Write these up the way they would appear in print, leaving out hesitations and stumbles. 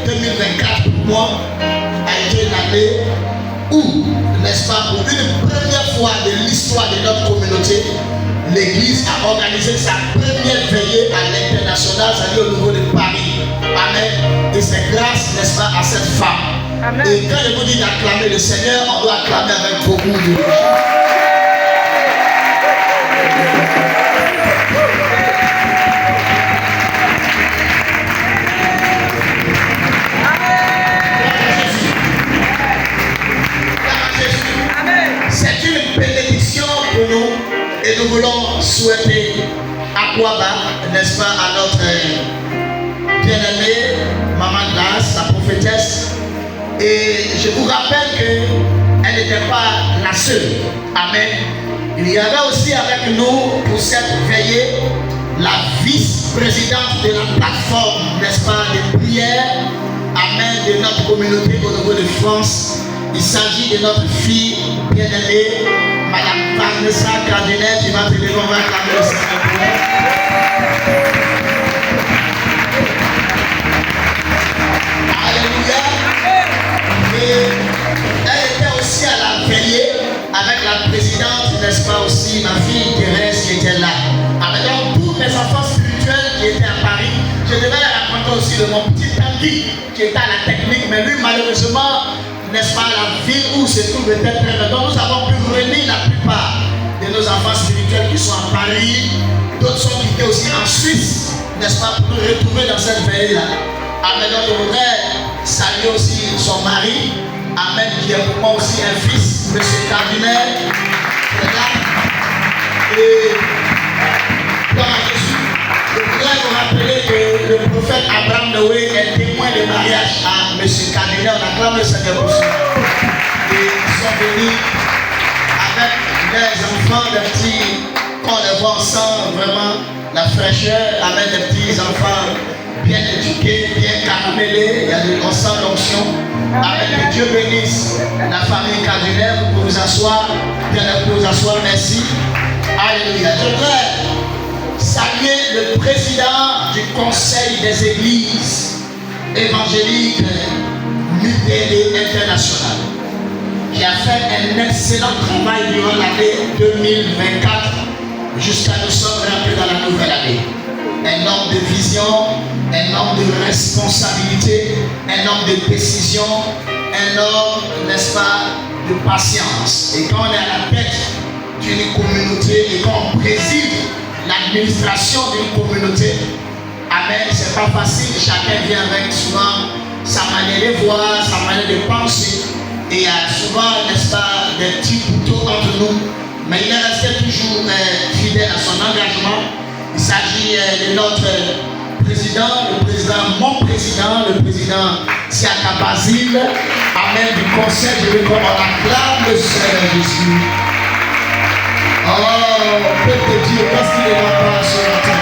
2024 pour moi a été une année où, n'est-ce pas, pour une première fois de l'histoire de notre communauté, l'Église a organisé sa première veillée à l'international, c'est-à-dire au niveau de Paris. Amen. Et c'est grâce, n'est-ce pas, à cette femme. Amen. Et quand je vous dis d'acclamer le Seigneur, on doit acclamer avec beaucoup de joie. C'est une bénédiction pour nous et nous voulons souhaiter Aquaba, n'est-ce pas, à notre bien-aimée Maman Glace, la prophétesse. Et je vous rappelle qu'elle n'était pas la seule. Amen. Il y avait aussi avec nous pour cette veillée la vice-présidente de la plateforme, n'est-ce pas, de prière, amen, de notre communauté au niveau de France. Il s'agit de notre fille bien-aimée, Madame Vanessa Cardinal, qui va te lever, on va acclamer le Seigneur. Alléluia. Et elle était aussi à la veillée avec la présidente, n'est-ce pas, aussi ma fille Thérèse qui était là. Avec donc tous mes enfants spirituels qui étaient à Paris, je devais raconter aussi de mon petit Tanguy qui était à la technique, mais lui malheureusement, n'est-ce pas, la ville où se trouve était très loin. Donc nous avons pu réunir la plupart de nos enfants spirituels qui sont à Paris. D'autres sont quittés aussi en Suisse, n'est-ce pas, pour nous retrouver dans cette veille-là. Amen. Donc je voudrais saluer aussi son mari, amen, qui est pour moi aussi un fils, M. Cardinal. Et dans Jésus, je voudrais vous rappeler que le prophète Abraham Noé est témoin de mariage à M. Cardinal. On acclame le Seigneur pour ça. Et ils sont venus avec les enfants, des petits, on les voit ensemble, vraiment la fraîcheur, avec des petits enfants bien éduqués, bien caramélés. Il y a de l'ensemble d'onction. Avec que Dieu bénisse la famille Cardinal. Vous pouvez vous asseoir, bien vous asseoir, merci. Alléluia. Je voudrais saluer le président du Conseil des Églises évangéliques mutuelles et internationales qui a fait un excellent travail durant l'année 2024 jusqu'à nous sommes rentrés dans la nouvelle année. Un homme de vision, un homme de responsabilité, un homme de décision, un homme, n'est-ce pas, de patience. Et quand on est à la tête d'une communauté et quand on préside l'administration d'une communauté, amen, c'est pas facile, chacun vient avec souvent sa manière de voir, sa manière de penser, et il y a souvent, n'est-ce pas, des petits couteaux entre nous, mais il est resté toujours fidèle à son engagement. Il s'agit de notre président, mon président, le président Siaka Basile, amen, du conseil, je veux qu'on acclame le Seigneur Jésus. Oh, peuple de Dieu, qu'est-ce qu'il ne va pas ce matin?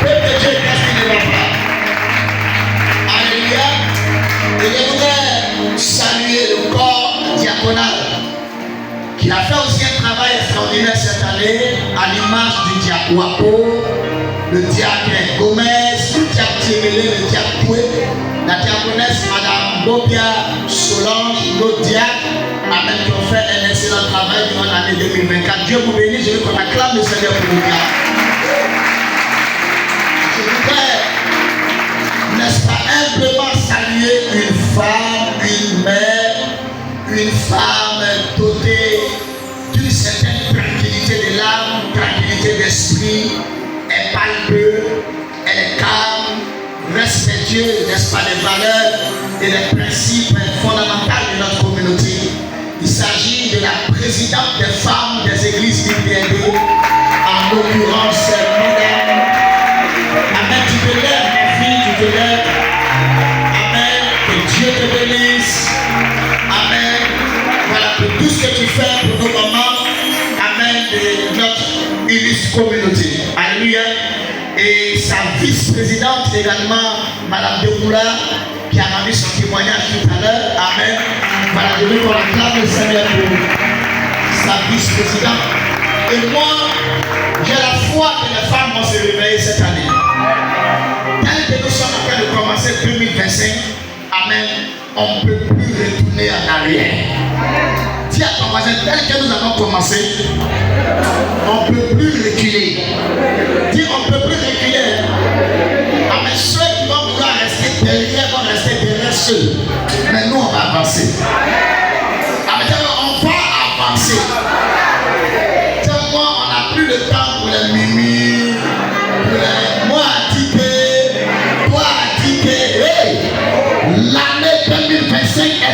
Peuple de Dieu, qu'est-ce qu'il ne va pas? Alléluia. Et je voudrais saluer le corps diaconal qui a fait aussi un travail extraordinaire cette année à l'image du diacre Wapo, le diacre Gomez, le diacre Thierry, le diacre Poué, la diaconesse Madame Bobia Solange, l'autre diacre, amen, qui ont fait un excellent travail durant l'année 2024. Dieu vous bénisse, je veux qu'on acclame le Seigneur pour nous. Je voudrais, n'est-ce pas, humblement saluer une femme, une mère, une femme dotée d'une certaine tranquillité de l'âme, tranquillité d'esprit. Elle parle peu, elle est calme, respectueuse, n'est-ce pas, des valeurs et des principes fondamentaux de notre communauté. Il s'agit de la présidente des femmes des églises IPND, en l'occurrence Madame. Amen, tu te lèves, ma fille, tu te lèves. Amen, que Dieu te bénisse. Amen. Voilà, pour tout ce que tu fais pour nos mamans. Amen, de notre illustre communauté. Alléluia. Et sa vice-présidente également, Madame Demoula, qui a rendu son témoignage tout à l'heure. Amen. Voilà, je veux qu'on acclame le Seigneur pour sa vice-présidente. Et moi, j'ai la foi que les femmes vont se réveiller cette année. Telles que nous Amen. On ne peut plus retourner en arrière. Dis à ton voisin, tel que nous avons commencé, on ne peut plus reculer. Dis, on ne peut plus reculer. Amen. Ceux qui vont vouloir rester derrière vont rester derrière ceux. Mais nous, on va avancer. Amen. On va avancer. Dis-moi, on n'a plus le temps pour les mimi, pour les moi à tiquer, toi à tiquer. Hey! L'année 2025 est